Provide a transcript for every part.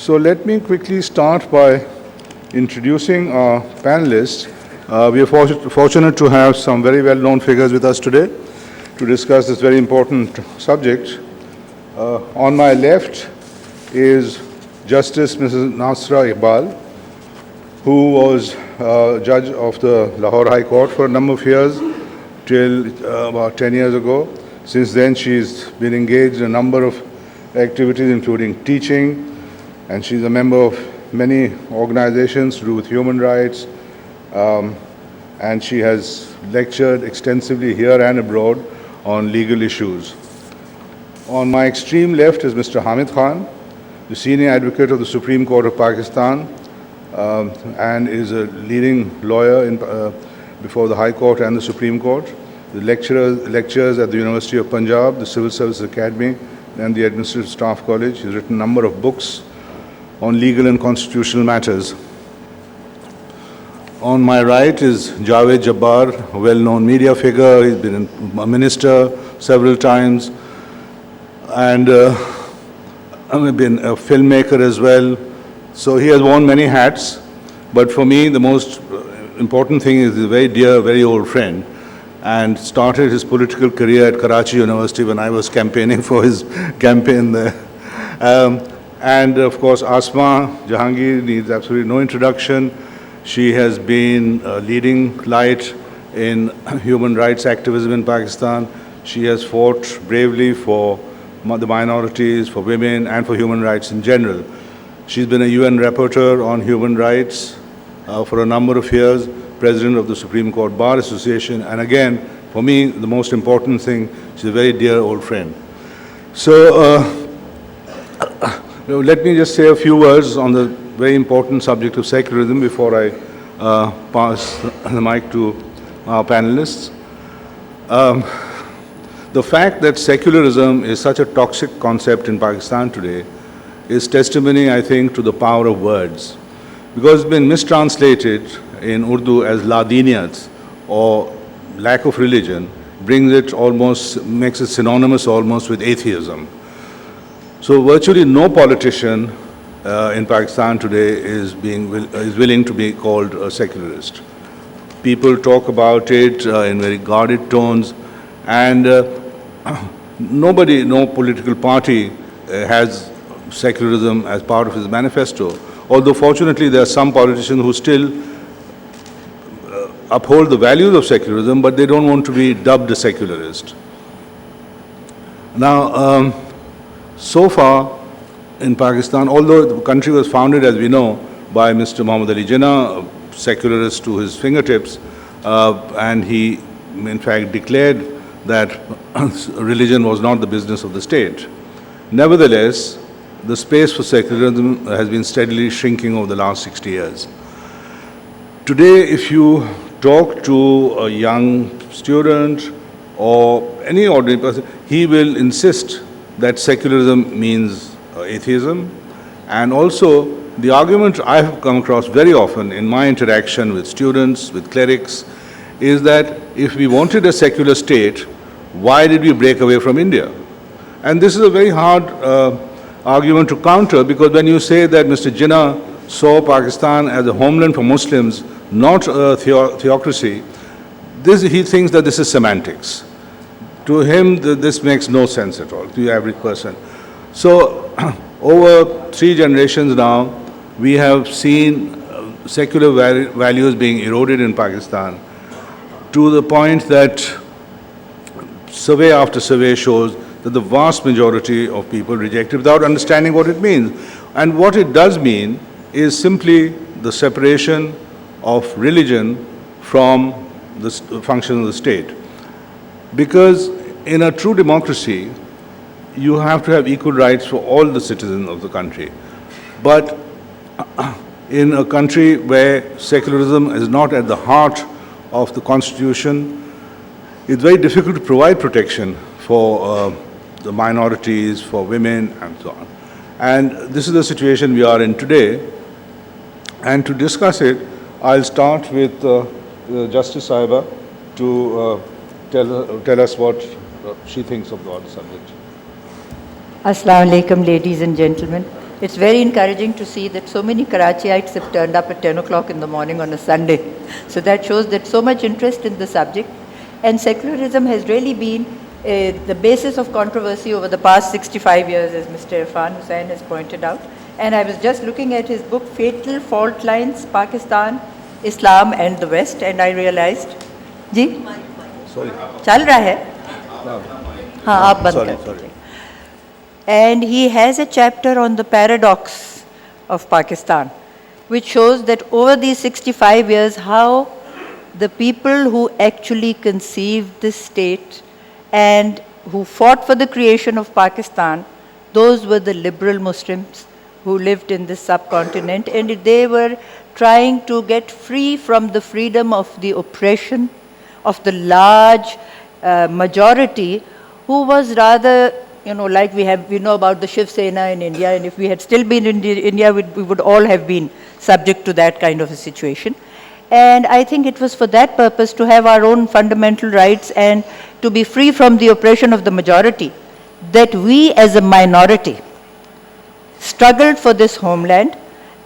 So let me quickly start by introducing our panelists. We are fortunate to have some very well-known figures with us today to discuss this very important subject. On my left is Justice Mrs. Nasra Iqbal, who was judge of the Lahore High Court for a number of years, till about 10 years ago. Since then, she's been engaged in a number of activities, including teaching, and she's a member of many organizations to do with human rights, and she has lectured extensively here and abroad on legal issues. On my extreme left is Mr. Hamid Khan, the senior advocate of the Supreme Court of Pakistan, and is a leading lawyer before the High Court and the Supreme Court. The lectures at the University of Punjab, the Civil Service Academy, and the Administrative Staff College. He's written a number of books on legal and constitutional matters. On my right is Javed Jabbar, a well-known media figure. He's been a minister several times, and I've been a filmmaker as well. So he has worn many hats, but for me the most important thing is a very dear, very old friend, and started his political career at Karachi University when I was campaigning for his campaign there. And of course, Asma Jahangir needs absolutely no introduction. She has been a leading light in human rights activism in Pakistan. She has fought bravely for the minorities, for women, and for human rights in general. She's been a UN rapporteur on human rights for a number of years, president of the Supreme Court Bar Association, and again, for me, the most important thing, she's a very dear old friend. So let me just say a few words on the very important subject of secularism before I pass the mic to our panelists. The fact that secularism is such a toxic concept in Pakistan today is testimony, I think, to the power of words, because it's been mistranslated in Urdu as ladiniyat, or lack of religion, makes it synonymous almost with atheism. So virtually no politician in Pakistan today is willing to be called a secularist. People talk about it in very guarded tones, and no political party has secularism as part of his manifesto. Although fortunately there are some politicians who still uphold the values of secularism, but they don't want to be dubbed a secularist. Now, so far in Pakistan, although the country was founded, as we know, by Mr. Muhammad Ali Jinnah, a secularist to his fingertips, and he in fact declared that religion was not the business of the state. Nevertheless, the space for secularism has been steadily shrinking over the last 60 years. Today, if you talk to a young student or any ordinary person, he will insist that secularism means atheism. And also, the argument I have come across very often in my interaction with students, with clerics, is that if we wanted a secular state, why did we break away from India? And this is a very hard argument to counter, because when you say that Mr. Jinnah saw Pakistan as a homeland for Muslims, not a theocracy, he thinks that this is semantics. To him, this makes no sense at all, to the average person. So, over 3 generations now, we have seen secular values being eroded in Pakistan, to the point that survey after survey shows that the vast majority of people reject it without understanding what it means. And what it does mean is simply the separation of religion from the function of the state. Because in a true democracy, you have to have equal rights for all the citizens of the country. But in a country where secularism is not at the heart of the constitution, it's very difficult to provide protection for the minorities, for women, and so on. And this is the situation we are in today. And to discuss it, I'll start with Justice Sahiba to tell us what she thinks of the subject. Assalamu alaikum, ladies and gentlemen. it's very encouraging to see that so many Karachiites have turned up at 10 o'clock in the morning on a Sunday. So that shows that so much interest in the subject. And secularism has really been the basis of controversy over the past 65 years, as Mr. Irfan Hussain has pointed out. And I was just looking at his book, Fatal Fault Lines, Pakistan, Islam and the West, and I realized, ji? Sorry. चल रहा है? हाँ, आप बंद कर दीजिए. And he has a chapter on the paradox of Pakistan, which shows that over these 65 years, how the people who actually conceived this state and who fought for the creation of Pakistan, those were the liberal Muslims who lived in this subcontinent, and they were trying to get free from the freedom of the oppression of the large majority who was rather, like we know about the Shiv Sena in India, and if we had still been in India, we would all have been subject to that kind of a situation. And I think it was for that purpose, to have our own fundamental rights and to be free from the oppression of the majority, that we as a minority struggled for this homeland.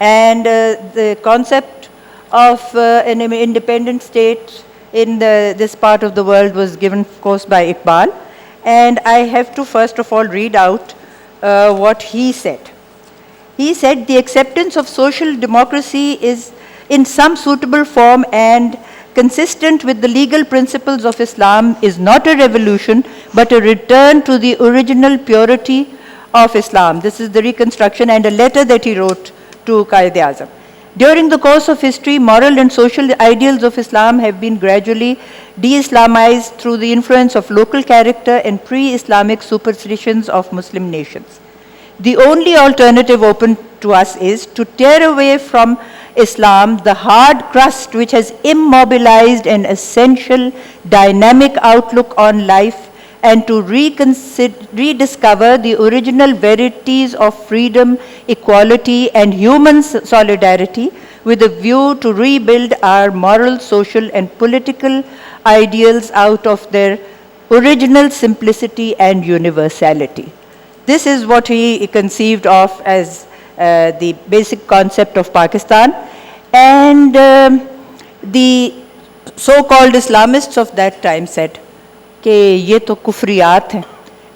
And the concept of an independent state in this part of the world was given, of course, by Iqbal. And I have to first of all read out what he said. He said, the acceptance of social democracy is in some suitable form and consistent with the legal principles of Islam is not a revolution, but a return to the original purity of Islam. This is the reconstruction and a letter that he wrote to Quaid-e-Azam. During the course of history, moral and social ideals of Islam have been gradually de-Islamized through the influence of local character and pre-Islamic superstitions of Muslim nations. The only alternative open to us is to tear away from Islam the hard crust which has immobilized an essential dynamic outlook on life, and to rediscover the original verities of freedom, equality, and human solidarity with a view to rebuild our moral, social, and political ideals out of their original simplicity and universality. This is what he conceived of as the basic concept of Pakistan. And the so-called Islamists of that time said, कि ये तो कुफरियात हैं.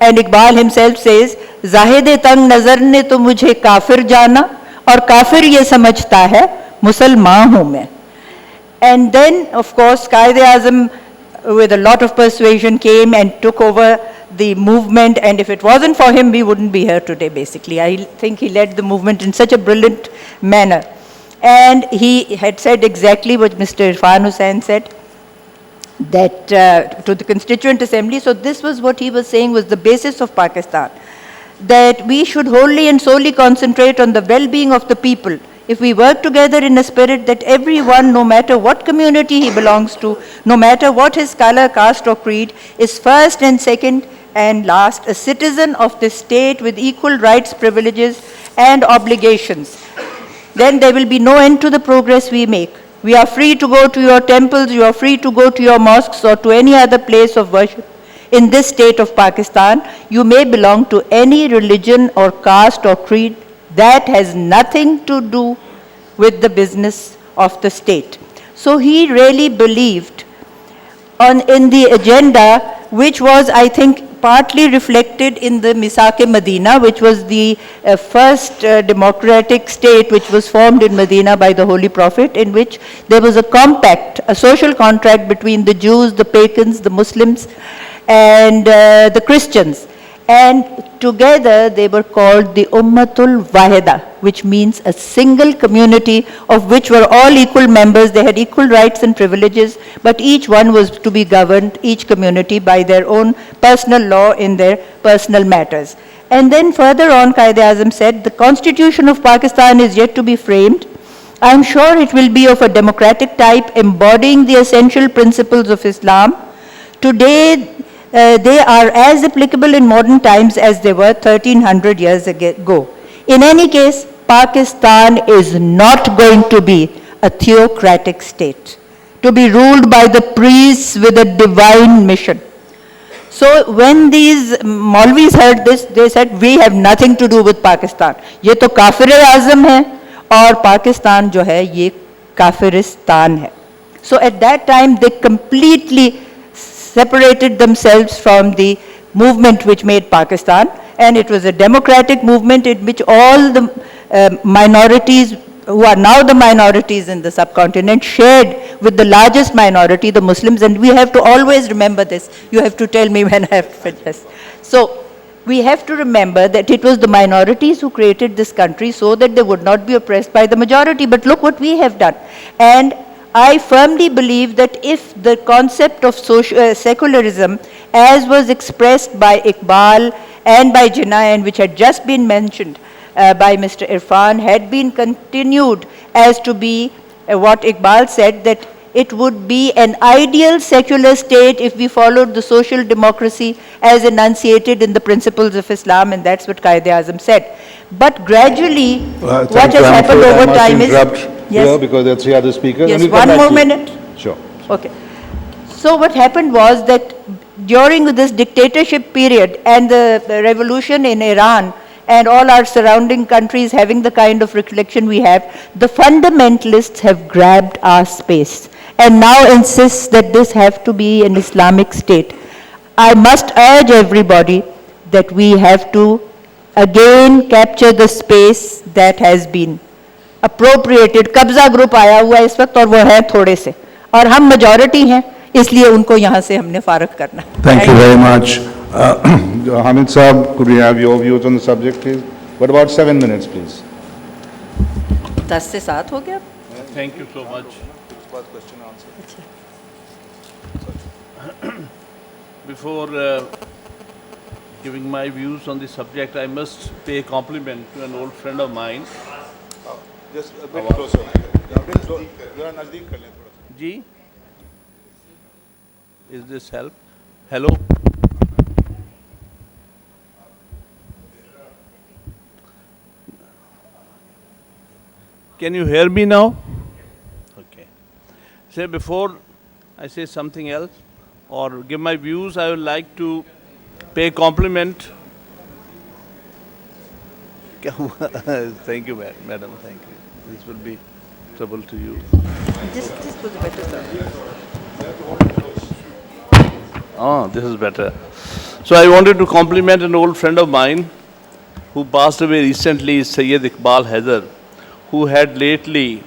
And Iqbal himself says, Zahid तंग नज़र ने तो मुझे काफिर जाना और काफिर ये समझता है मुसलमान हूँ मैं. And then, of course, Quaid-e-Azam, with a lot of persuasion, came and took over the movement, and if it wasn't for him, we wouldn't be here today, basically. I think he led the movement in such a brilliant manner. And he had said exactly what Mr. Irfan Hussain said, that to the Constituent Assembly. So this was what he was saying was the basis of Pakistan, that we should wholly and solely concentrate on the well-being of the people. If we work together in a spirit that everyone, no matter what community he belongs to, no matter what his color, caste or creed, is first and second and last a citizen of the state with equal rights, privileges and obligations, then there will be no end to the progress we make. We are free to go to your temples, you are free to go to your mosques or to any other place of worship. In this state of Pakistan, you may belong to any religion or caste or creed. That has nothing to do with the business of the state. So he really believed in the agenda, which was, I think, partly reflected in the Misaq-e-Madina, which was the first democratic state which was formed in Medina by the Holy Prophet, in which there was a compact, a social contract between the Jews, the pagans, the Muslims, and the Christians. And together they were called the Ummatul Wahida, which means a single community of which were all equal members. They had equal rights and privileges, but each one was to be governed, each community, by their own personal law in their personal matters. And then further on, Quaid-e-Azam said, the Constitution of Pakistan is yet to be framed. I am sure it will be of a democratic type, embodying the essential principles of Islam. Today, they are as applicable in modern times as they were 1300 years ago. In any case, Pakistan is not going to be a theocratic state, to be ruled by the priests with a divine mission. So when these Maulvis heard this, they said, we have nothing to do with Pakistan. ये तो काफिर-ए-आज़म है और पाकिस्तान जो है ये काफिरिस्तान है. So at that time they completely separated themselves from the movement which made Pakistan, and it was a democratic movement in which all the minorities who are now the minorities in the subcontinent shared with the largest minority, the Muslims, and we have to always remember this. You have to tell me when I have finished. So we have to remember that it was the minorities who created this country so that they would not be oppressed by the majority. But look what we have done. And I firmly believe that if the concept of secularism, as was expressed by Iqbal and by Jinnah, and which had just been mentioned by Mr. Irfan, had been continued as to be what Iqbal said, that it would be an ideal secular state if we followed the social democracy as enunciated in the principles of Islam, and that's what Qaid-e-Azam said. But gradually, what has happened over time is... Yes, because there are three other speakers. Yes, one more minute. Sure. Okay. So what happened was that during this dictatorship period and the revolution in Iran, and all our surrounding countries having the kind of recollection we have, the fundamentalists have grabbed our space and now insist that this have to be an Islamic state. I must urge everybody that we have to again capture the space that has been appropriated. कब्जा group आया हुआ है इस वक्त और वो है थोड़े से, और हम majority हैं, इसलिए उनको यहाँ से हमने फारग करना. Thank you very much. Hamid Saab, could we have your views on the subject, please? What about 7 minutes, please? 10 से 7 हो गया. Thank you so much. Before giving my views on the subject, I must pay a compliment to an old friend of mine. Just a bit closer. Ji? Is this help? Hello? Can you hear me now? Okay. So before I say something else or give my views, I would like to pay compliment. Thank you, madam. Thank you. This will be trouble to you. This was better, sir. Oh, this is better. So I wanted to compliment an old friend of mine who passed away recently, Sayyid Iqbal Haider, who had lately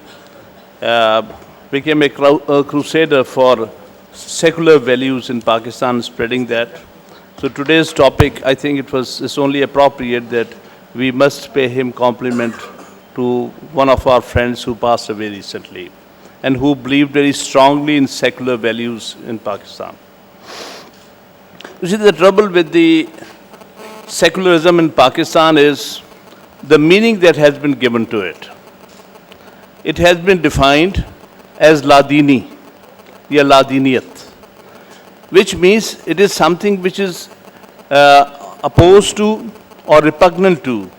became a crusader for secular values in Pakistan, spreading that. So today's topic, I think it's only appropriate that we must pay him compliment to one of our friends who passed away recently and who believed very strongly in secular values in Pakistan. You see, the trouble with the secularism in Pakistan is the meaning that has been given to it. It has been defined as ladini, ya ladiniyat, which means it is something which is opposed to or repugnant to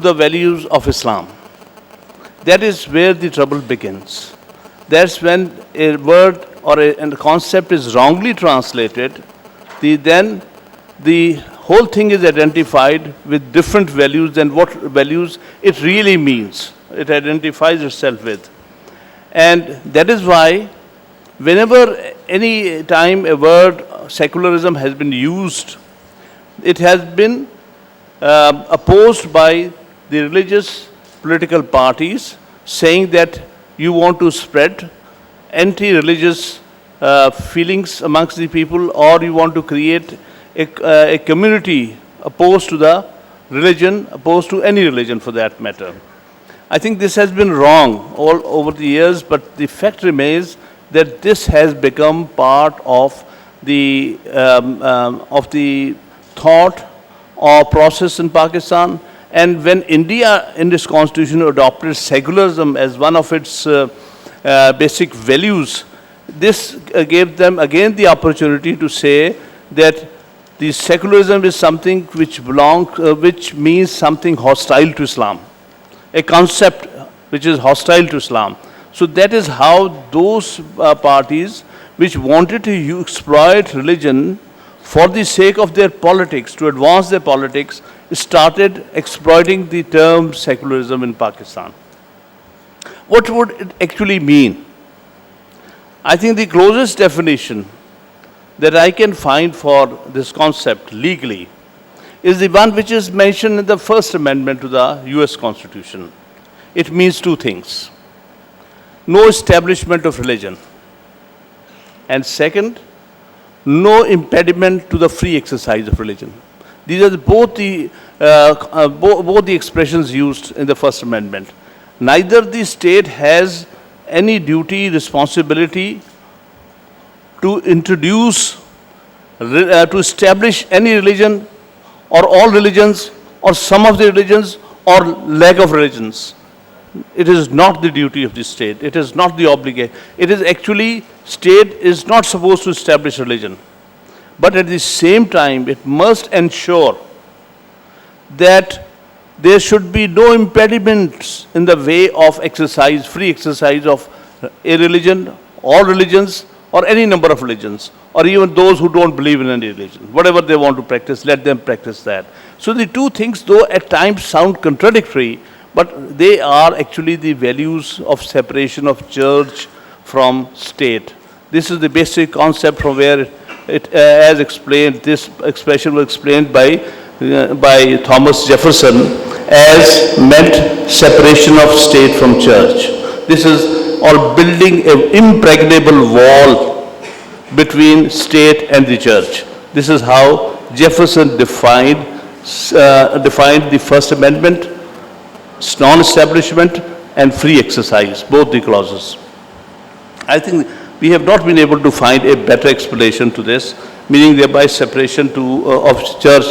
the values of Islam. That is where the trouble begins. That's when a word or a concept is wrongly translated, then the whole thing is identified with different values than what values it really means. It identifies itself with. And that is why whenever any time a word secularism has been used, it has been opposed by the religious political parties, saying that you want to spread anti-religious feelings amongst the people, or you want to create a community opposed to the religion, opposed to any religion for that matter. I think this has been wrong all over the years, but the fact remains that this has become part of the thought or process in Pakistan. And when India in this constitution adopted secularism as one of its basic values, this gave them again the opportunity to say that the secularism is something which means something hostile to Islam, a concept which is hostile to Islam. So that is how those parties which wanted to exploit religion for the sake of their politics, to advance their politics, started exploiting the term secularism in Pakistan. What would it actually mean? I think the closest definition that I can find for this concept legally is the one which is mentioned in the First Amendment to the US Constitution. It means two things: no establishment of religion, and second, no impediment to the free exercise of religion. These are both the expressions used in the First Amendment. Neither the state has any duty, responsibility to introduce, to establish any religion or all religions or some of the religions or lack of religions. It is not the duty of the state. It is not the obligation. It is actually, state is not supposed to establish religion. But at the same time, it must ensure that there should be no impediments in the way of exercise, free exercise of a religion, all religions, or any number of religions, or even those who don't believe in any religion. Whatever they want to practice, let them practice that. So the two things, though at times sound contradictory, but they are actually the values of separation of church from state. This is the basic concept from where it, as explained, this expression was explained by Thomas Jefferson as meant separation of state from church. This is, or building an impregnable wall between state and the church. This is how Jefferson defined the First Amendment: non-establishment and free exercise, both the clauses. I think we have not been able to find a better explanation to this, meaning thereby separation of church,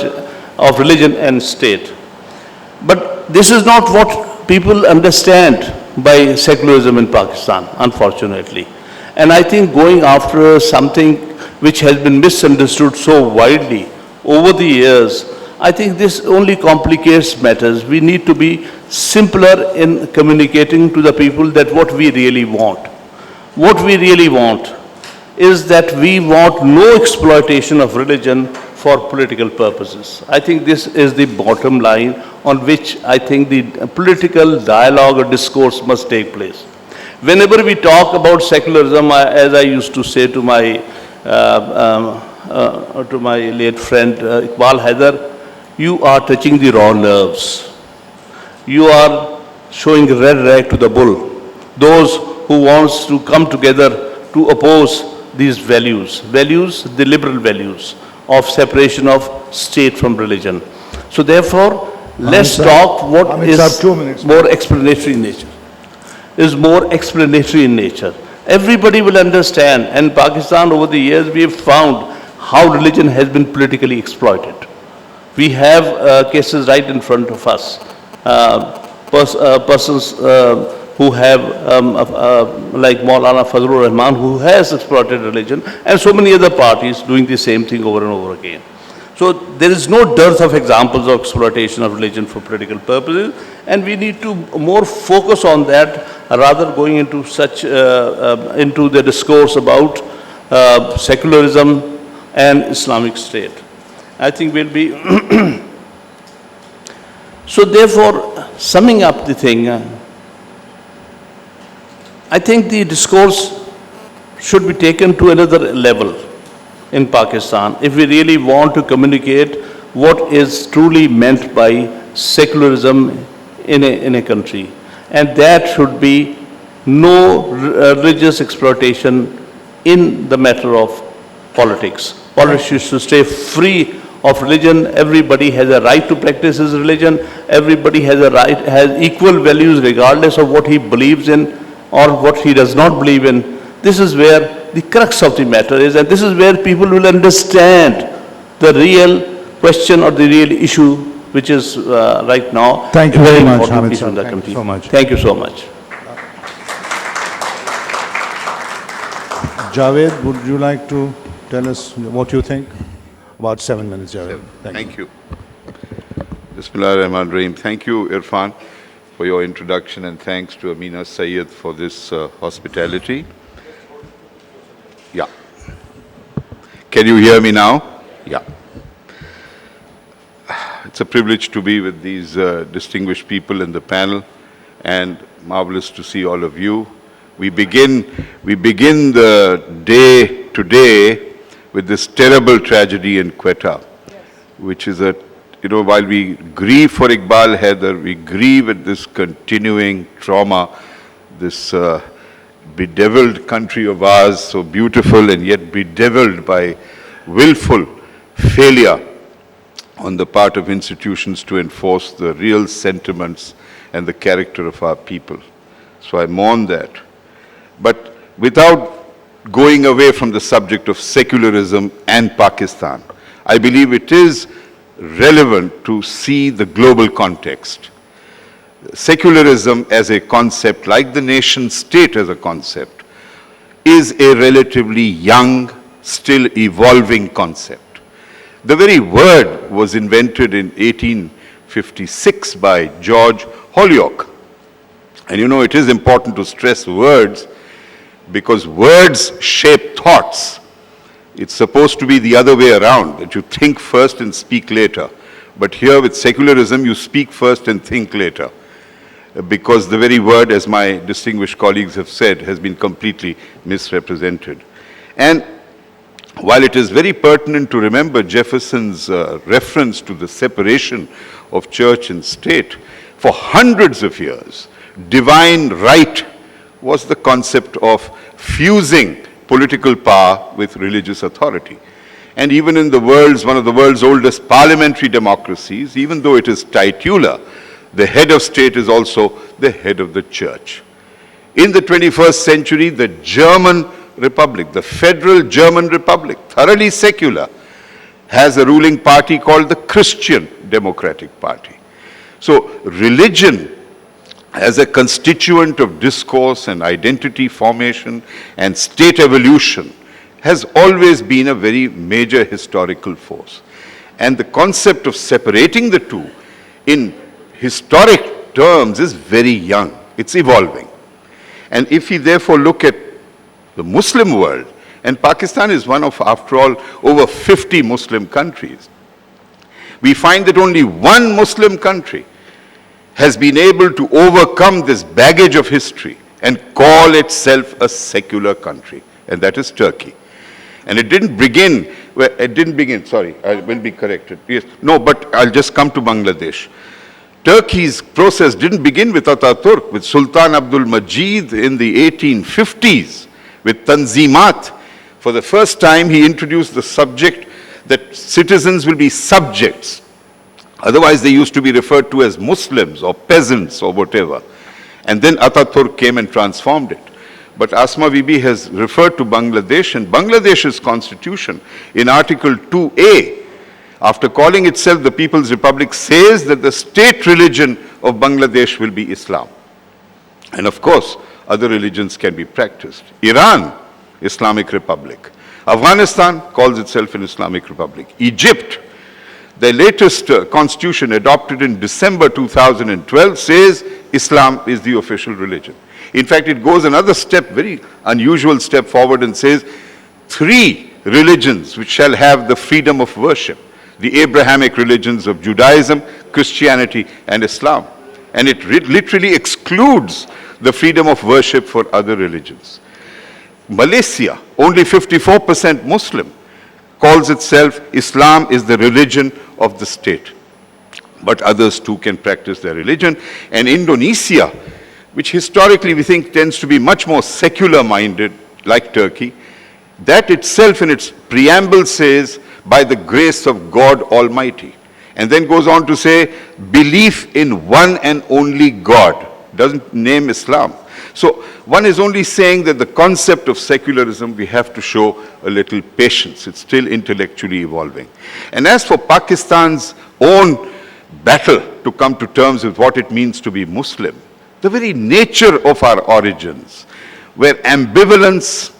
of religion and state. But this is not what people understand by secularism in Pakistan, unfortunately. And I think going after something which has been misunderstood so widely over the years, I think this only complicates matters. We need to be simpler in communicating to the people that what we really want. What we really want is that we want no exploitation of religion for political purposes. I think this is the bottom line on which I think the political dialogue or discourse must take place. Whenever we talk about secularism, as I used to say to my late friend Iqbal Haider, you are touching the raw nerves. You are showing red rag to the bull. Those who wants to come together to oppose these values, the liberal values of separation of state from religion. So therefore, let's talk what is more explanatory in nature. Everybody will understand, and Pakistan over the years we have found how religion has been politically exploited. We have cases right in front of us, persons who have, like Maulana Fazlur Rahman, who has exploited religion, and so many other parties doing the same thing over and over again. So there is no dearth of examples of exploitation of religion for political purposes, and we need to more focus on that rather going into such, into the discourse about secularism and Islamic State. I think we'll be... So therefore, summing up the thing, I think the discourse should be taken to another level in Pakistan if we really want to communicate what is truly meant by secularism in a country. And that should be no religious exploitation in the matter of politics. Politics should stay free of religion. Everybody has a right to practice his religion. Everybody has a right, has equal values regardless of what he believes in or what he does not believe in. This is where the crux of the matter is, and this is where people will understand the real question or the real issue, which is right now. Thank you very much, Hamid sir. Thank you so much. Thank you so much. Javed, would you like to tell us what you think? About 7 minutes, Javed. Thank you. Bismillahirrahmanirrahim. Thank you, Irfan, for your introduction, and thanks to Amina Sayyed for this hospitality. Yeah. Can you hear me now? Yeah. It's a privilege to be with these distinguished people in the panel, and marvelous to see all of you. We begin the day today with this terrible tragedy in Quetta, which is while we grieve for Iqbal Haider, we grieve at this continuing trauma, this bedeviled country of ours, so beautiful and yet bedeviled by willful failure on the part of institutions to enforce the real sentiments and the character of our people. So I mourn that. But without going away from the subject of secularism and Pakistan, I believe it is relevant to see the global context. Secularism as a concept, like the nation state as a concept, is a relatively young, still evolving concept. The very word was invented in 1856 by George Holyoake. And it is important to stress words because words shape thoughts. It's supposed to be the other way around, that you think first and speak later. But here with secularism, you speak first and think later. Because the very word, as my distinguished colleagues have said, has been completely misrepresented. And while it is very pertinent to remember Jefferson's reference to the separation of church and state, for hundreds of years, divine right was the concept of fusing political power with religious authority. And even in one of the world's oldest parliamentary democracies, even though it is titular, the head of state is also the head of the church. In the 21st century, the German Republic, the Federal German Republic, thoroughly secular, has a ruling party called the Christian Democratic Party. So religion as a constituent of discourse and identity formation and state evolution has always been a very major historical force. And the concept of separating the two in historic terms is very young. It's evolving. And if we therefore look at the Muslim world, and Pakistan is one of, after all, over 50 Muslim countries, we find that only one Muslim country has been able to overcome this baggage of history and call itself a secular country, and that is Turkey. And it didn't begin, sorry, I will be corrected. Yes, no, but I'll just come to Bangladesh. Turkey's process didn't begin with Ataturk, with Sultan Abdul Majid in the 1850s, with Tanzimat. For the first time, he introduced the subject that citizens will be subjects. Otherwise, they used to be referred to as Muslims or peasants or whatever. And then Ataturk came and transformed it. But Asma Bibi has referred to Bangladesh, and Bangladesh's constitution in Article 2A, after calling itself the People's Republic, says that the state religion of Bangladesh will be Islam. And of course, other religions can be practiced. Iran, Islamic Republic. Afghanistan calls itself an Islamic Republic. Egypt, the latest constitution adopted in December 2012 says Islam is the official religion. In fact, it goes another step, very unusual step forward, and says 3 religions which shall have the freedom of worship: the Abrahamic religions of Judaism, Christianity, and Islam. And it literally excludes the freedom of worship for other religions. Malaysia, only 54% Muslim, calls itself Islam is the religion of the state. But others too can practice their religion. And Indonesia, which historically we think tends to be much more secular-minded, like Turkey, that itself in its preamble says, by the grace of God Almighty. And then goes on to say, belief in one and only God. Doesn't name Islam. So one is only saying that the concept of secularism, we have to show a little patience. It's still intellectually evolving. And as for Pakistan's own battle to come to terms with what it means to be Muslim, the very nature of our origins, where ambivalence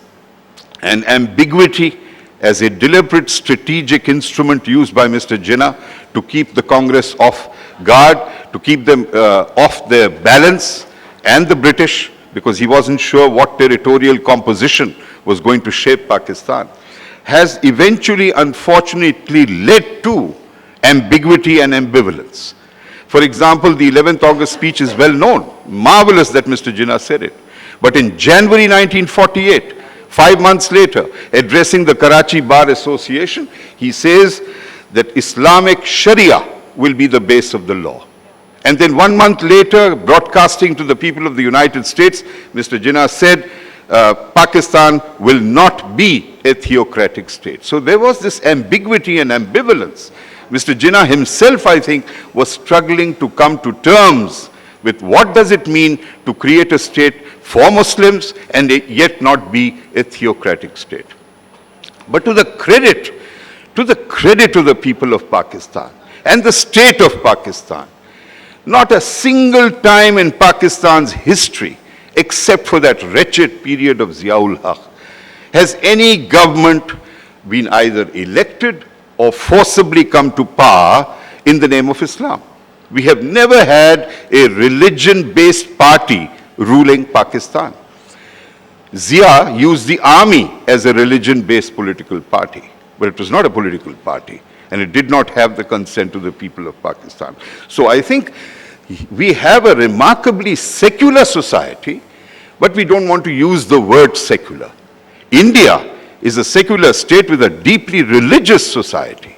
and ambiguity as a deliberate strategic instrument used by Mr. Jinnah to keep the Congress off guard, to keep them off their balance, and the British, because he wasn't sure what territorial composition was going to shape Pakistan. has eventually, unfortunately, led to ambiguity and ambivalence. For example, the 11th August speech is well known. Marvelous that Mr. Jinnah said it. But in January 1948, 5 months later, addressing the Karachi Bar Association, he says that Islamic Sharia will be the base of the law. And then 1 month later, broadcasting to the people of the United States, Mr. Jinnah said, Pakistan will not be a theocratic state. So there was this ambiguity and ambivalence. Mr. Jinnah himself, I think, was struggling to come to terms with what does it mean to create a state for Muslims and yet not be a theocratic state. But to the credit of the people of Pakistan and the state of Pakistan, not a single time in Pakistan's history, except for that wretched period of Ziaul Haq, has any government been either elected or forcibly come to power in the name of Islam. We have never had a religion-based party ruling Pakistan. Zia used the army as a religion-based political party, but it was not a political party, and it did not have the consent of the people of Pakistan. So I think we have a remarkably secular society, but we don't want to use the word secular. India is a secular state with a deeply religious society.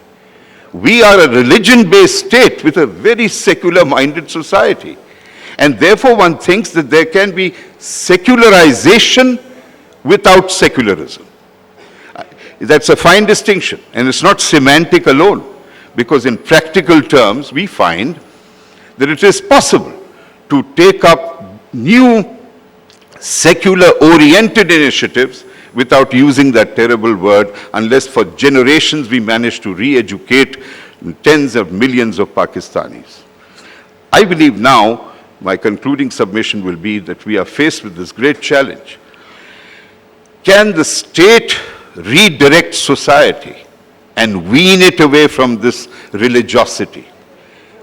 We are a religion-based state with a very secular-minded society. And therefore one thinks that there can be secularization without secularism. That's a fine distinction, and it's not semantic alone, because in practical terms we find that it is possible to take up new secular-oriented initiatives without using that terrible word, unless for generations we manage to re-educate tens of millions of Pakistanis. I believe now, my concluding submission will be that we are faced with this great challenge. Can the state redirect society and wean it away from this religiosity?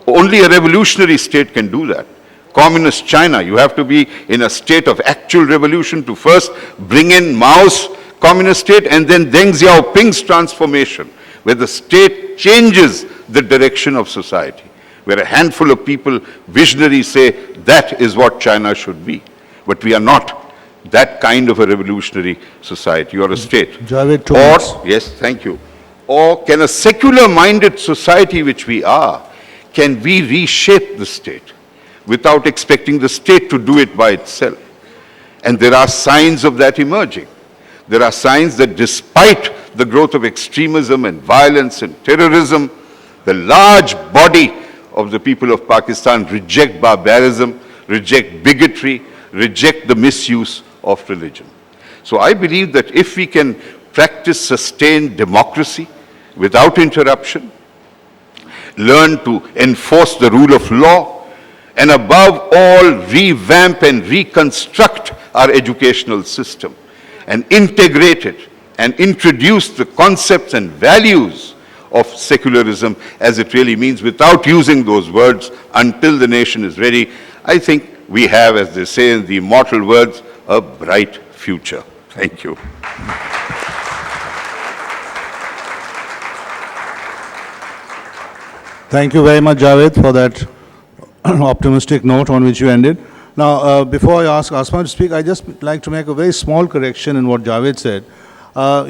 Only a revolutionary state can do that. Communist China, you have to be in a state of actual revolution to first bring in Mao's communist state and then Deng Xiaoping's transformation, where the state changes the direction of society, where a handful of people, visionaries, say that is what China should be. But we are not that kind of a revolutionary society or a state. Javed, Yes, thank you. Or can a secular-minded society, which we are, can we reshape the state without expecting the state to do it by itself? And there are signs of that emerging. There are signs that despite the growth of extremism and violence and terrorism, the large body of the people of Pakistan reject barbarism, reject bigotry, reject the misuse of religion. So I believe that if we can practice sustained democracy without interruption, learn to enforce the rule of law, and above all, revamp and reconstruct our educational system and integrate it and introduce the concepts and values of secularism as it really means without using those words until the nation is ready, I think we have, as they say in the immortal words, a bright future. Thank you. Thank you very much, Javed, for that optimistic note on which you ended. Now, before I ask Asma to speak, I just like to make a very small correction in what Javed said.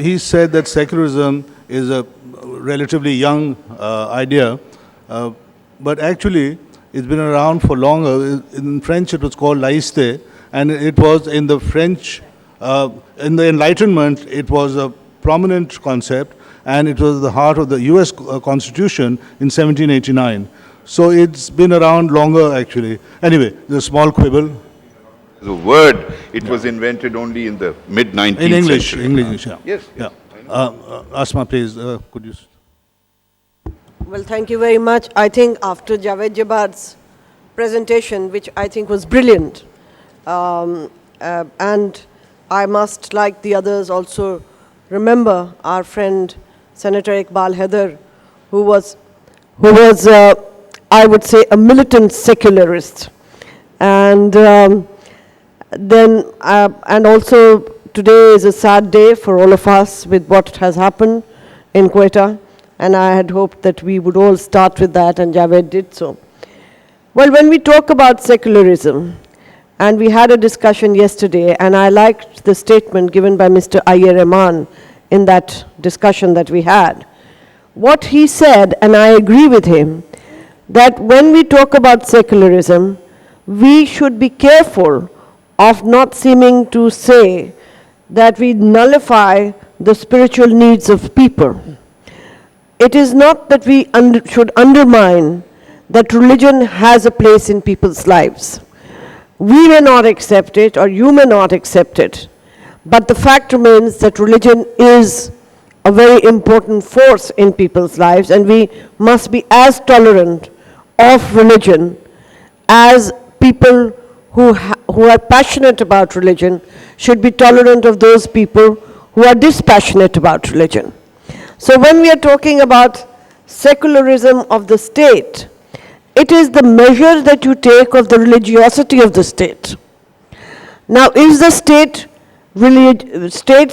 He said that secularism is a relatively young idea, but actually it's been around for longer. In French, it was called laïcité, and it was in the French, in the Enlightenment, it was a prominent concept, and it was the heart of the US Constitution in 1789. So it's been around longer, actually. Anyway, there's a small quibble. The word, it was invented only in the mid-19th In English, century. English, yeah. Yes. Yeah. Asma, please, could you... Well, thank you very much. I think after Javed Jabbar's presentation, which I think was brilliant, and I must, like the others, also remember our friend Senator Iqbal Haider, who was I would say, a militant secularist, and then and also today is a sad day for all of us with what has happened in Quetta, and I had hoped that we would all start with that, and Javed did so. Well, when we talk about secularism, and we had a discussion yesterday, and I liked the statement given by Mr. Ayer Rahman in that discussion that we had. What he said, and I agree with him, that when we talk about secularism, we should be careful of not seeming to say that we nullify the spiritual needs of people. It is not that we should undermine that religion has a place in people's lives. We may not accept it, or you may not accept it, but the fact remains that religion is a very important force in people's lives, and we must be as tolerant of religion as people who are passionate about religion should be tolerant of those people who are dispassionate about religion. So when we are talking about secularism of the state, it is the measure that you take of the religiosity of the state. Now, is the state's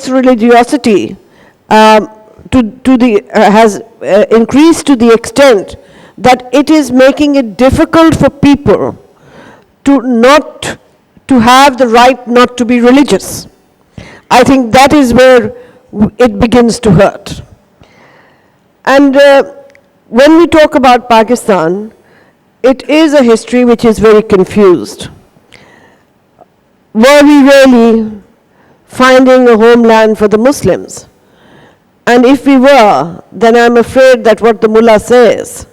religiosity has increased to the extent that it is making it difficult for people to have the right not to be religious? I think that is where it begins to hurt. And when we talk about Pakistan, it is a history which is very confused. Were we really finding a homeland for the Muslims? And if we were, then I'm afraid that what the mullah says,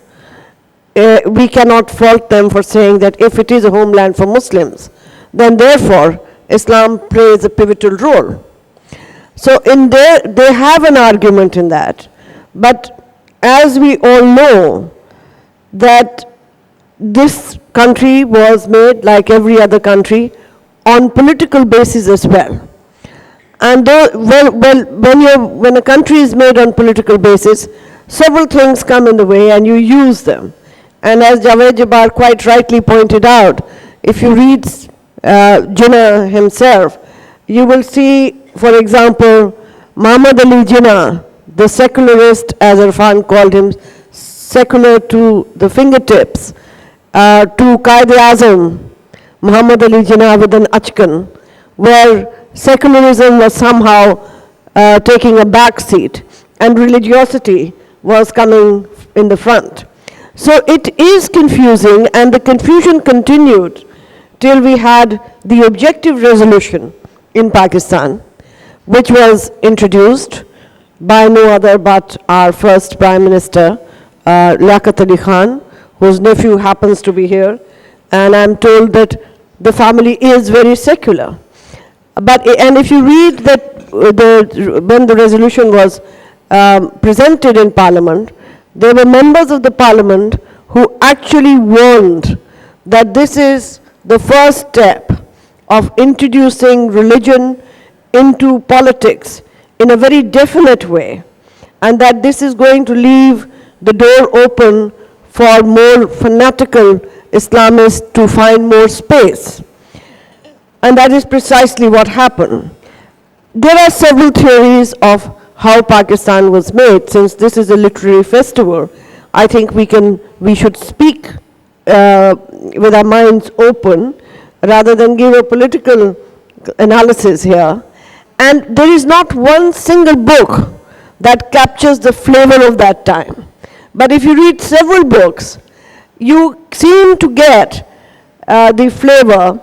we cannot fault them for saying that if it is a homeland for Muslims, then therefore Islam plays a pivotal role. So in there, they have an argument in that. But as we all know, that this country was made, like every other country, on political basis as well. And when a country is made on political basis, several things come in the way and you use them. And as Javed Jabbar quite rightly pointed out, if you read Jinnah himself, you will see, for example, Muhammad Ali Jinnah, the secularist, as Irfan called him, secular to the fingertips, to Qaid-e-Azam, Muhammad Ali Jinnah with an Achkan, where secularism was somehow taking a back seat and religiosity was coming in the front. So it is confusing, and the confusion continued till we had the objective resolution in Pakistan, which was introduced by no other but our first Prime Minister, Liaquat Ali Khan, whose nephew happens to be here, and I'm told that the family is very secular. And if you read that when the resolution was presented in Parliament, there were members of the Parliament who actually warned that this is the first step of introducing religion into politics in a very definite way, and that this is going to leave the door open for more fanatical Islamists to find more space. And that is precisely what happened. There are several theories of how Pakistan was made. Since this is a literary festival, I think we should speak with our minds open rather than give a political analysis here. And there is not one single book that captures the flavor of that time. But if you read several books, you seem to get the flavor,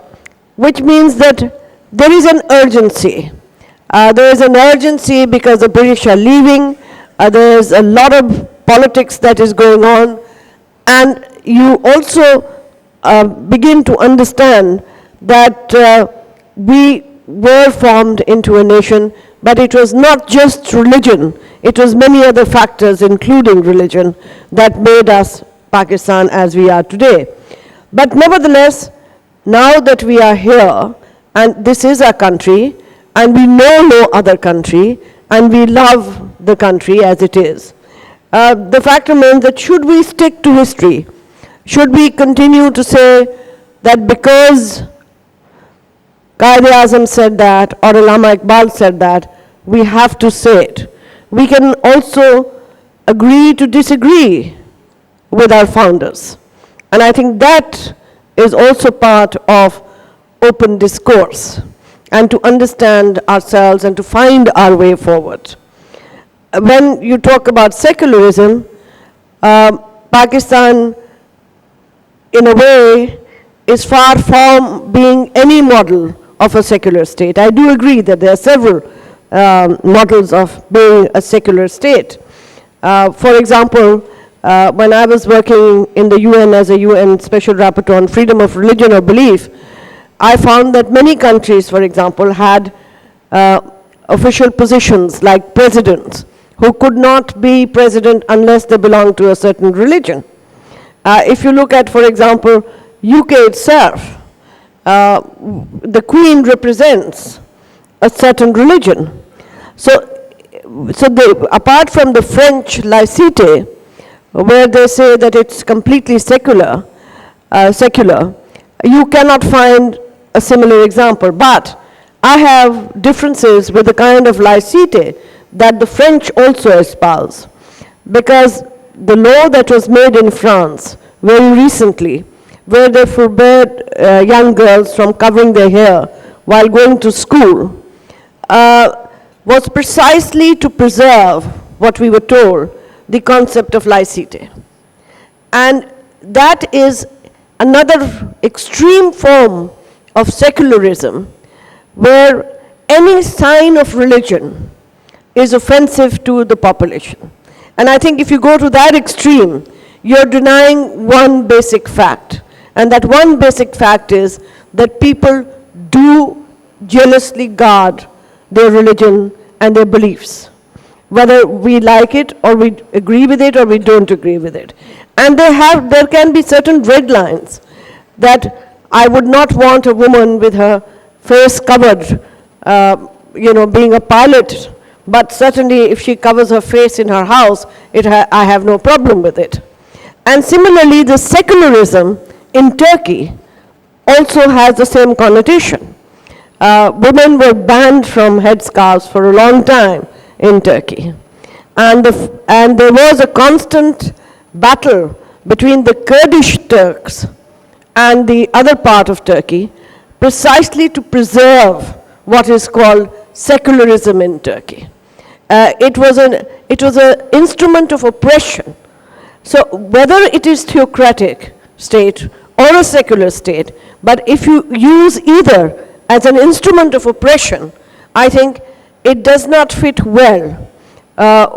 which means that there is an urgency. There is an urgency because the British are leaving. There is a lot of politics that is going on. And you also begin to understand that we were formed into a nation, but it was not just religion. It was many other factors, including religion, that made us Pakistan as we are today. But nevertheless, now that we are here, and this is our country, and we know no other country, and we love the country as it is, the fact remains that should we stick to history, should we continue to say that because Quaid-e-Azam said that, or Allama Iqbal said that, we have to say it. We can also agree to disagree with our founders. And I think that is also part of open discourse, and to understand ourselves and to find our way forward. When you talk about secularism, Pakistan, in a way, is far from being any model of a secular state. I do agree that there are several models of being a secular state. For example, when I was working in the UN as a UN Special Rapporteur on freedom of religion or belief, I found that many countries, for example, had official positions like presidents who could not be president unless they belonged to a certain religion. If you look at, for example, UK itself, the Queen represents a certain religion. So apart from the French laïcité, where they say that it's completely secular, you cannot find a similar example. But I have differences with the kind of laïcité that the French also espouse. Because the law that was made in France very recently, where they forbade young girls from covering their hair while going to school, was precisely to preserve what we were told, the concept of laïcité. And that is another extreme form of secularism, where any sign of religion is offensive to the population. And I think if you go to that extreme, you're denying one basic fact. And that one basic fact is that people do jealously guard their religion and their beliefs, whether we like it or we agree with it or we don't agree with it. And there can be certain red lines that I would not want a woman with her face covered, being a pilot, but certainly if she covers her face in her house, I have no problem with it. And similarly, the secularism in Turkey also has the same connotation. Women were banned from headscarves for a long time in Turkey. And there was a constant battle between the Kurdish Turks and the other part of Turkey, precisely to preserve what is called secularism in Turkey. It was an instrument of oppression. So whether it is theocratic state or a secular state, but if you use either as an instrument of oppression, I think it does not fit well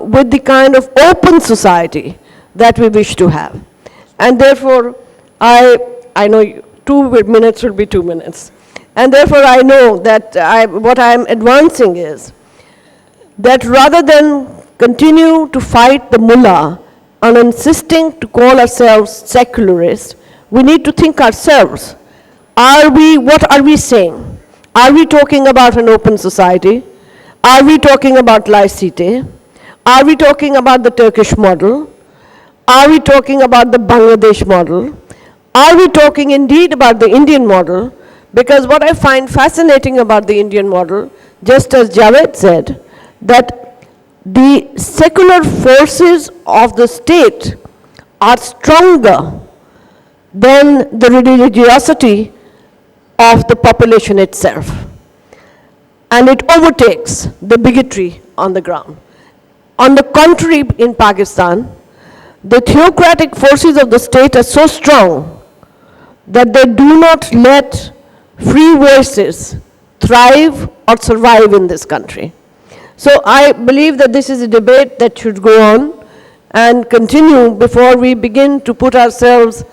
with the kind of open society that we wish to have. And therefore, I know 2 minutes will be 2 minutes. And therefore, I know that what I am advancing is that rather than continue to fight the mullah on insisting to call ourselves secularists, we need to think ourselves. What are we saying? Are we talking about an open society? Are we talking about laïcité? Are we talking about the Turkish model? Are we talking about the Bangladesh model? Are we talking indeed about the Indian model? Because what I find fascinating about the Indian model, just as Javed said, that the secular forces of the state are stronger than the religiosity of the population itself. And it overtakes the bigotry on the ground. On the contrary, in Pakistan, the theocratic forces of the state are so strong that they do not let free voices thrive or survive in this country. So I believe that this is a debate that should go on and continue before we begin to put ourselves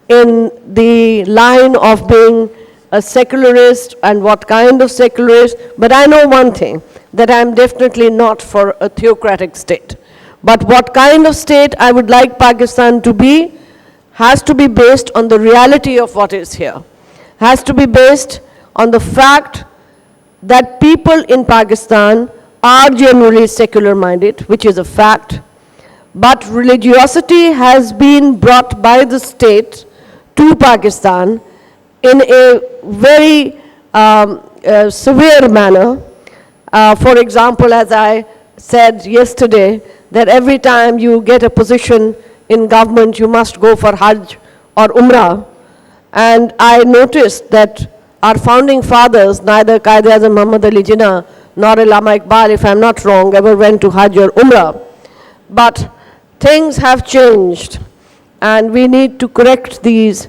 in the line of being a secularist and what kind of secularist. But I know one thing, that I'm definitely not for a theocratic state. But what kind of state I would like Pakistan to be has to be based on the reality of what is here. Has to be based on the fact that people in Pakistan are generally secular-minded, which is a fact, but religiosity has been brought by the state to Pakistan in a very severe manner. For example, as I said yesterday, that every time you get a position in government, you must go for Hajj or Umrah. And I noticed that our founding fathers, neither Qaid-e-Azam Muhammad Ali Jinnah nor Allama Iqbal, if I'm not wrong, ever went to Hajj or Umrah. But things have changed, and we need to correct these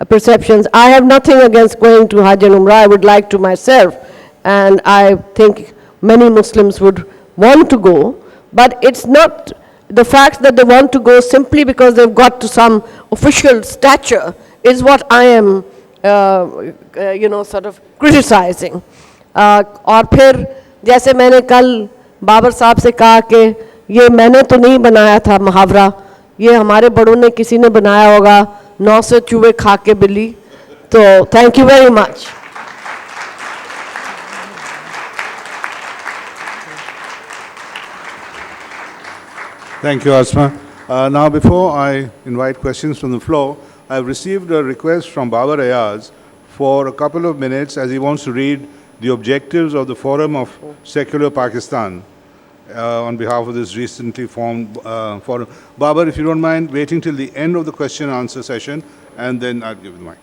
perceptions. I have nothing against going to Hajj and Umrah. I would like to myself, and I think many Muslims would want to go, but it's not the fact that they want to go simply because they've got to some official stature is what I am, sort of criticizing. और फिर जैसे मैंने कल बाबर साहब से कहा कि ये मैंने तो नहीं बनाया था मुहावरा, ये हमारे बड़ों ने किसी ने बनाया होगा, 900 चूहे खा के बिल्ली. तो thank you very much. Thank you, Asma. Now, before I invite questions from the floor, I have received a request from Babar Ayaz for a couple of minutes as he wants to read the objectives of the Forum of Secular Pakistan on behalf of this recently formed forum. Babar, if you don't mind waiting till the end of the question and answer session, and then I'll give the mic.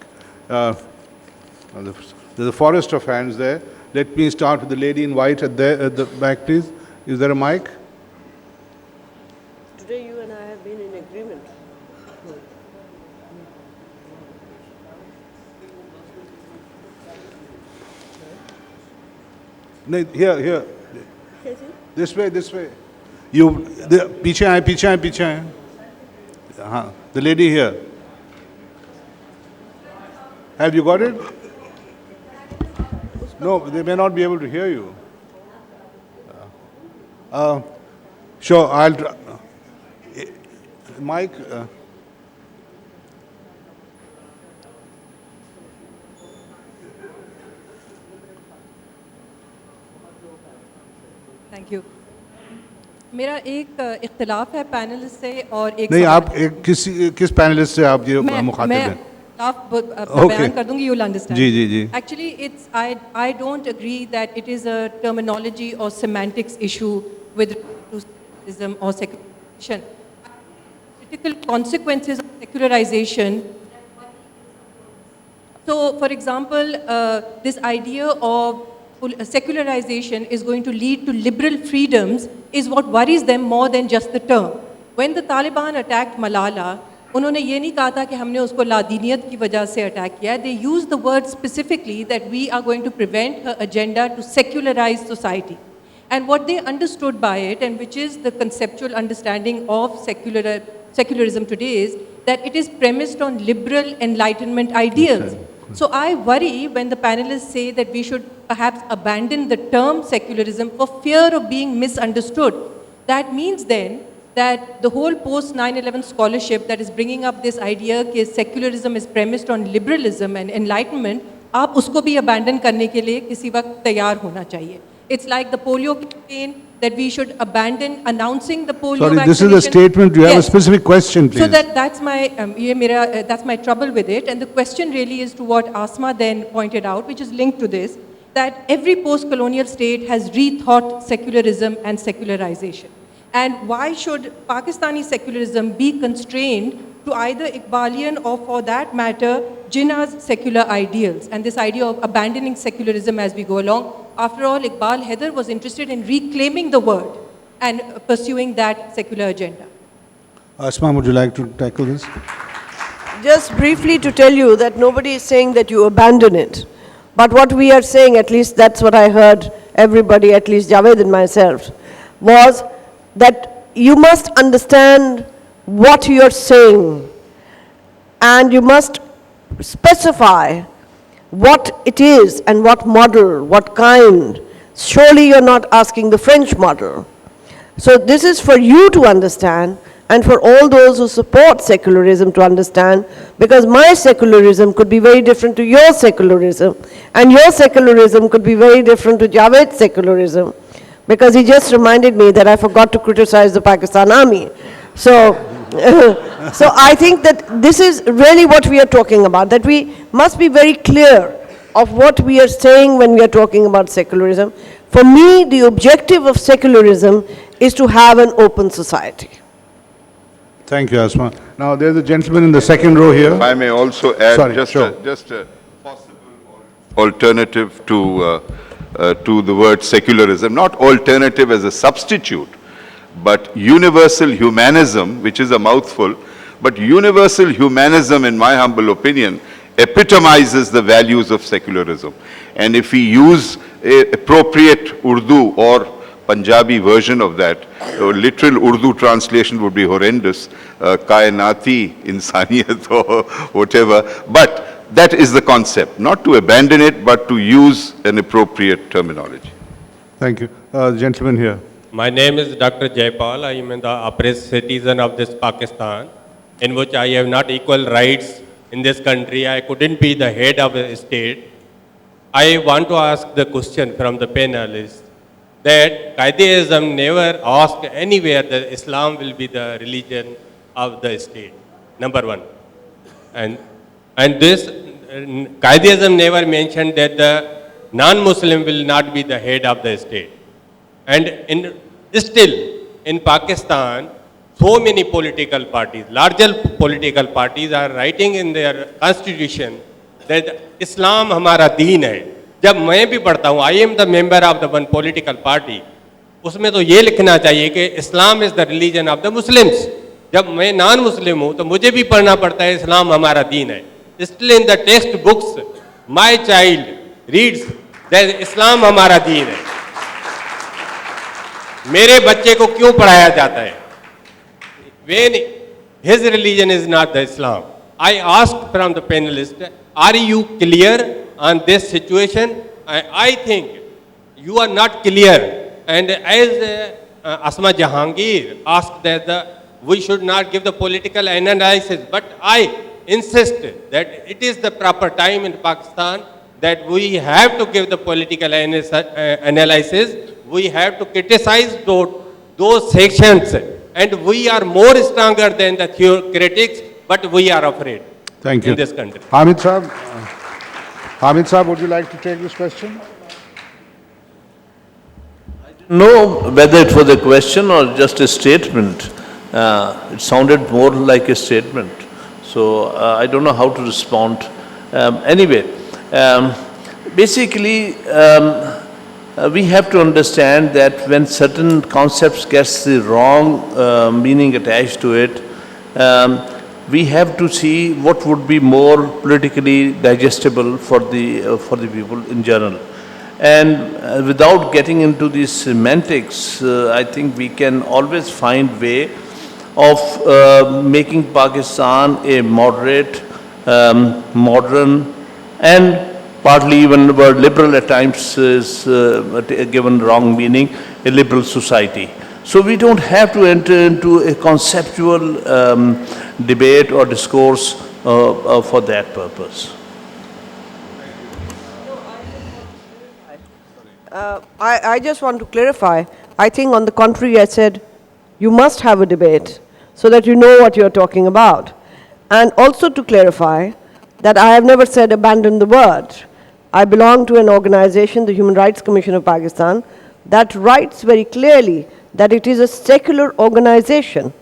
There's a forest of hands there. Let me start with the lady in white at the back, please. Is there a mic? Today you and I have been in agreement. No, here. This way. पीछे आए. हाँ, the lady here. Have you got it? No, they may not be able to hear you. Sure, I'll... Mike... thank you. मेरा एक इख्तिलाफ है panelist से और एक नहीं, आप किस पैनलिस्ट से आप ये मुखातिब हैं? बयान कर दूंगी, you'll understand. Ji. Actually, I don't agree that it is a terminology or semantics issue with secularism or secularization. Critical consequences of secularization. So, for example, this idea of secularization is going to lead to liberal freedoms is what worries them more than just the term. When the Taliban attacked Malala, उन्होंने ये नहीं कहा था कि हमने उसको लादीनियत की वजह से अटैक किया है. They used the word specifically that we are going to prevent her agenda to secularize society. And what they understood by it, and which is the conceptual understanding of secularism today, is that it is premised on liberal enlightenment ideals. So I worry when the panelists say that we should perhaps abandon the term secularism for fear of being misunderstood. That means then that the whole post-9/11 scholarship that is bringing up this idea that secularism is premised on liberalism and enlightenment, आप उसको भी abandon करने के लिए किसी वक्त तैयार होना चाहिए. It's like the polio campaign that we should abandon announcing the polio vaccination. Sorry, this is a statement. You have a specific question, please. So that's my trouble with it. And the question really is to what Asma then pointed out, which is linked to this, that every post-colonial state has rethought secularism and secularization. And why should Pakistani secularism be constrained to either Iqbalian or, for that matter, Jinnah's secular ideals and this idea of abandoning secularism as we go along? After all, Iqbal Haider was interested in reclaiming the word and pursuing that secular agenda. Asma, would you like to tackle this? Just briefly to tell you that nobody is saying that you abandon it. But what we are saying, at least that's what I heard everybody, at least Javed and myself, was that you must understand what you're saying and you must specify what it is and what model, what kind. Surely you're not asking the French model. So this is for you to understand and for all those who support secularism to understand, because my secularism could be very different to your secularism, and your secularism could be very different to Javed's secularism, because he just reminded me that I forgot to criticize the Pakistan Army. So, so I think that this is really what we are talking about, that we must be very clear of what we are saying when we are talking about secularism. For me, the objective of secularism is to have an open society. Thank you, Asma. Now, there's a gentleman in the second row here. If I may also add Sorry, just sure. a possible alternative to the word secularism, not alternative as a substitute, but universal humanism, which is a mouthful, but universal humanism, in my humble opinion, epitomizes the values of secularism. And if we use appropriate Urdu or Punjabi version of that, literal Urdu translation would be horrendous, kainati, insaniyat or whatever, but that is the concept, not to abandon it, but to use an appropriate terminology. Thank you. The gentleman here. My name is Dr. Jaipal. I am the oppressed citizen of this Pakistan, in which I have not equal rights in this country. I couldn't be the head of a state. I want to ask the question from the panelists that Qaeda-ism never asked anywhere that Islam will be the religion of the state, number one. And this, Qaeda-ism never mentioned that the non-Muslim will not be the head of the state. And still, in Pakistan, so many political parties, larger political parties are writing in their constitution that Islam हमारा दीन है. जब मैं भी पढ़ता हूँ, I am the member of the one political party, उसमें तो ये लिखना चाहिए कि Islam is the religion of the Muslims. जब मैं नॉन मुस्लिम हूँ तो मुझे भी पढ़ना पड़ता है इस्लाम हमारा दीन है. Still in the text books, my child reads that Islam हमारा दीन है. मेरे बच्चे को क्यों पढ़ाया जाता है? When his religion is not the Islam. I asked from the panelists, are you clear on this situation? I think you are not clear. And as Asma Jahangir asked that we should not give the political analysis, but I insist that it is the proper time in Pakistan that we have to give the political analysis. We have to criticize those sections, and we are more stronger than the critics, but we are afraid. Thank you. In this country. Hamid Saab, would you like to take this question? know whether it was a question or just a statement. It sounded more like a statement. So I don't know how to respond. Anyway, basically, we have to understand that when certain concepts gets the wrong meaning attached to it, we have to see what would be more politically digestible for the people in general. And without getting into these semantics, I think we can always find way of making Pakistan a moderate, modern, and partly even the word liberal at times is given wrong meaning, a liberal society. So we don't have to enter into a conceptual debate or discourse for that purpose. I just want to clarify. I think on the contrary, I said you must have a debate so that you know what you're talking about. And also to clarify that I have never said abandon the word. I belong to an organization, the Human Rights Commission of Pakistan, that writes very clearly that it is a secular organization,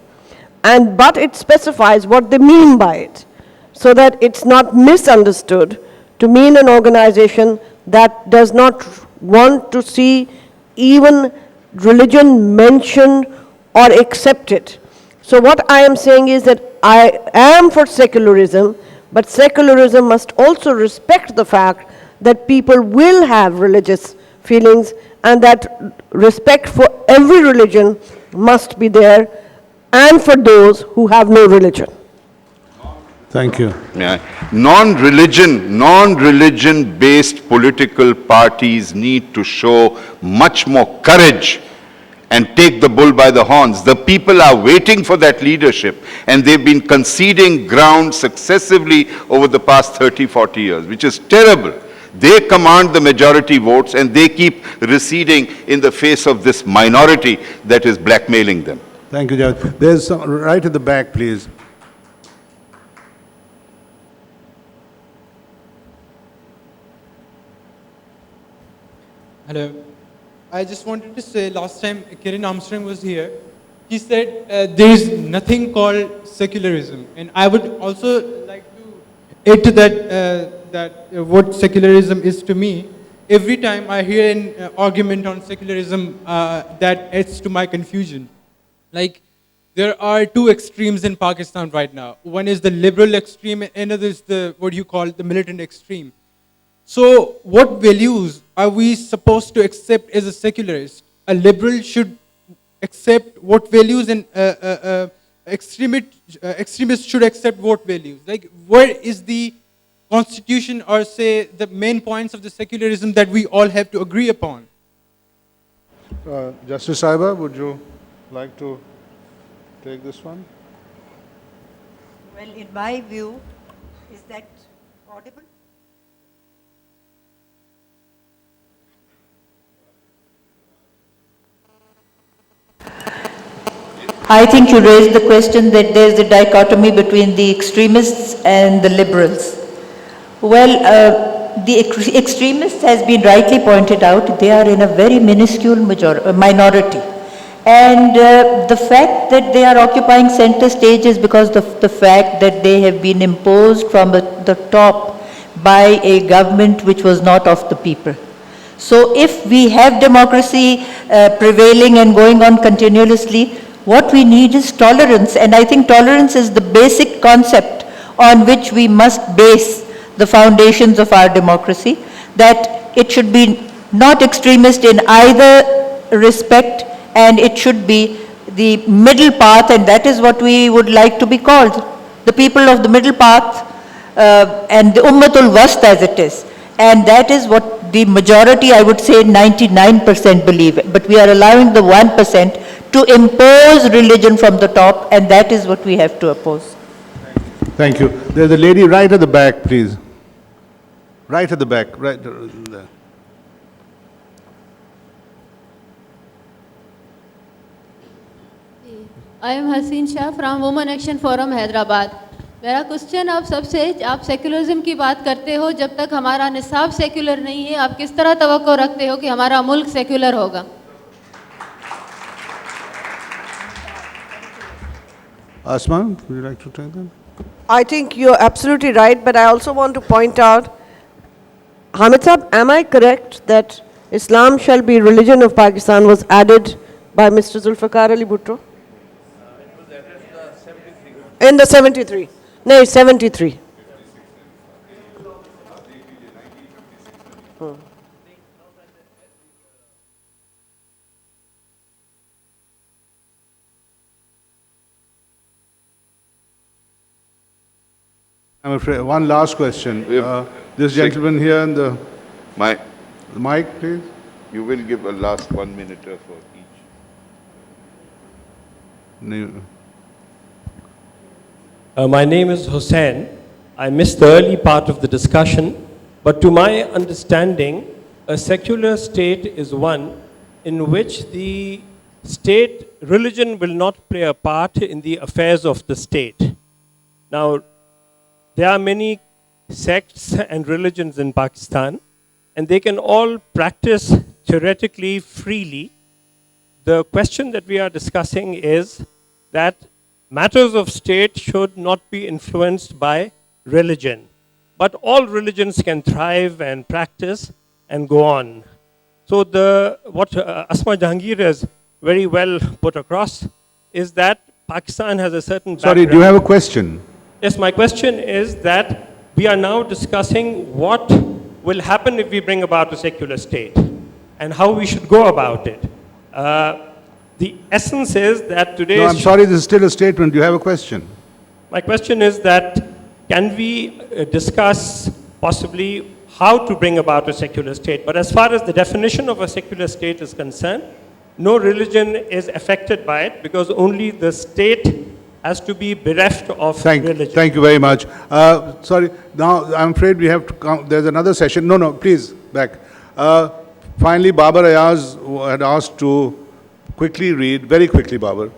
but it specifies what they mean by it, so that it's not misunderstood to mean an organization that does not want to see even religion mentioned or accepted. So what I am saying is that I am for secularism, but secularism must also respect the fact that people will have religious feelings, and that respect for every religion must be there, and for those who have no religion. Thank you. Yeah. Non-religion-based political parties need to show much more courage and take the bull by the horns. The people are waiting for that leadership, and they've been conceding ground successively over the past 30, 40 years, which is terrible. They command the majority votes, and they keep receding in the face of this minority that is blackmailing them. Thank you, Judge. There's some, right at the back, please. Hello. I just wanted to say, last time Kiran Armstrong was here, he said there is nothing called secularism. And I would also like to add to that, what secularism is to me. Every time I hear an argument on secularism, that adds to my confusion. Like, there are two extremes in Pakistan right now. One is the liberal extreme, and another is the, what you call, the militant extreme. So, what values are we supposed to accept as a secularist? A liberal should accept what values, and extremists should accept what values. Like, where is the constitution, or say the main points of the secularism that we all have to agree upon? Justice Saiba, would you like to take this one? Well, in my view, is that audible? I think you raised the question that there's a dichotomy between the extremists and the liberals. Well, the extremists, has been rightly pointed out, they are in a very minuscule minority. And the fact that they are occupying center stage is because of the fact that they have been imposed from the top by a government which was not of the people. So if we have democracy prevailing and going on continuously, what we need is tolerance. And I think tolerance is the basic concept on which we must base the foundations of our democracy, that it should be not extremist in either respect, and it should be the middle path, and that is what we would like to be called, the people of the middle path, and the Ummatul Wast as it is. And that is what the majority, I would say 99% believe. But we are allowing the 1% to impose religion from the top, and that is what we have to oppose. Thank you. There's a lady right at the back, please. Right at the back, right there. I am Haseen Shah from Women Action Forum, Hyderabad. मेरा question आप सबसे, आप secularism की बात करते हो, जब तक हमारा निसाब सेक्युलर नहीं है, आप किस तरह तवक्को रखते हो कि हमारा मुल्क सेक्युलर होगा? Asma, would you like to take that? I think you're absolutely right, but I also want to point out, Hamid Saab, am I correct that Islam shall be religion of Pakistan was added by Mr. Zulfikar Ali Bhutto? In the 73. No, 73. I'm afraid, one last question. This gentleman here in the mic, please. You will give a last 1 minute for each. My name is Hussain. I missed the early part of the discussion, but to my understanding, a secular state is one in which the state, religion will not play a part in the affairs of the state. Now, there are many sects and religions in Pakistan, and they can all practice theoretically freely. The question that we are discussing is that matters of state should not be influenced by religion. But all religions can thrive and practice and go on. So what Asma Jahangir has very well put across is that Pakistan has a certain background. Sorry, do you have a question? Yes, my question is that we are now discussing what will happen if we bring about a secular state and how we should go about it. The essence is that today... No, I'm sorry, this is still a statement. Do you have a question? My question is that can we discuss possibly how to bring about a secular state? But as far as the definition of a secular state is concerned, no religion is affected by it because only the state has to be bereft of religion. Thank you very much. Sorry, now I'm afraid we have to come. There's another session. No, please, back. Finally, Babar Ayaz had asked to quickly read, very quickly, Babar.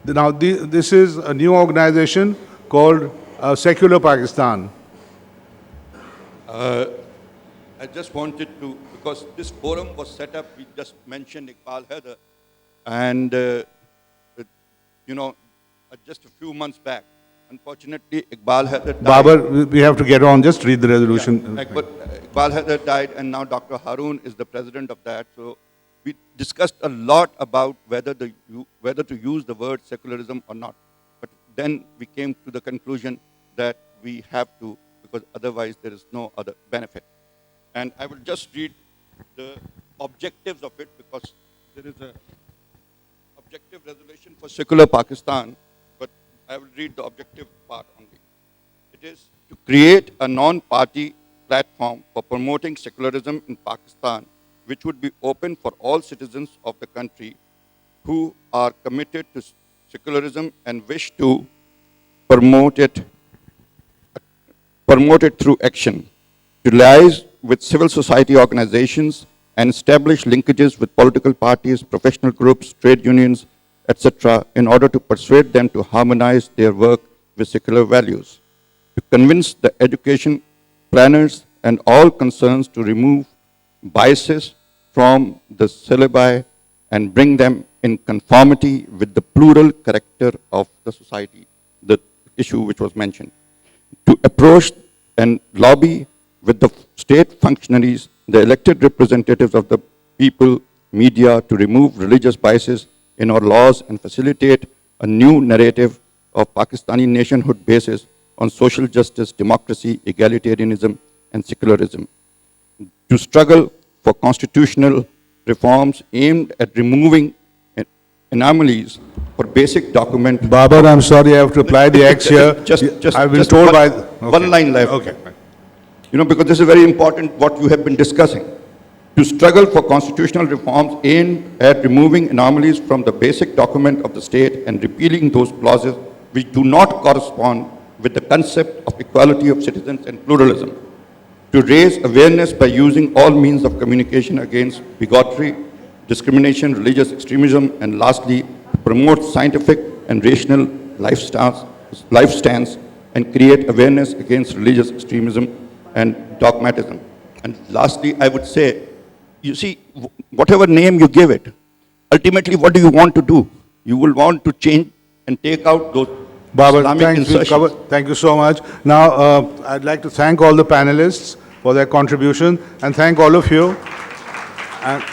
Now, this is a new organization called Secular Pakistan. I just wanted to, because this forum was set up, we just mentioned Iqbal Haider, and, just a few months back, unfortunately, Iqbal Haider died. Babar, we have to get on, just read the resolution. Yeah, but Iqbal Haider died, and now Dr. Haroon is the president of that. So we discussed a lot about whether to use the word secularism or not. But then we came to the conclusion that we have to, because otherwise there is no other benefit. And I will just read the objectives of it, because there is a objective resolution for secular Pakistan, but I will read the objective part only. It is to create a non-party platform for promoting secularism in Pakistan, which would be open for all citizens of the country who are committed to secularism and wish to promote it through action, to liaise with civil society organizations and establish linkages with political parties, professional groups, trade unions, etc., in order to persuade them to harmonize their work with secular values, to convince the education planners and all concerns to remove biases from the syllabi and bring them in conformity with the plural character of the society, the issue which was mentioned, to approach and lobby with the state functionaries, the elected representatives of the people, media, to remove religious biases in our laws and facilitate a new narrative of Pakistani nationhood basis on social justice, democracy, egalitarianism, and secularism. To struggle for constitutional reforms aimed at removing anomalies for basic document. Babar, I'm sorry, I have to apply the X here. I've been told one, by... one line left. Okay. Because this is very important what you have been discussing. To struggle for constitutional reforms aimed at removing anomalies from the basic document of the state and repealing those clauses which do not correspond with the concept of equality of citizens and pluralism. To raise awareness by using all means of communication against bigotry, discrimination, religious extremism, and lastly, to promote scientific and rational lifestyles and create awareness against religious extremism and dogmatism. And lastly, I would say, you see, whatever name you give it, ultimately what do you want to do? You will want to change and take out those Babar, Islamic insertions. thank you so much. Now, I'd like to thank all the panelists for their contribution and thank all of you. And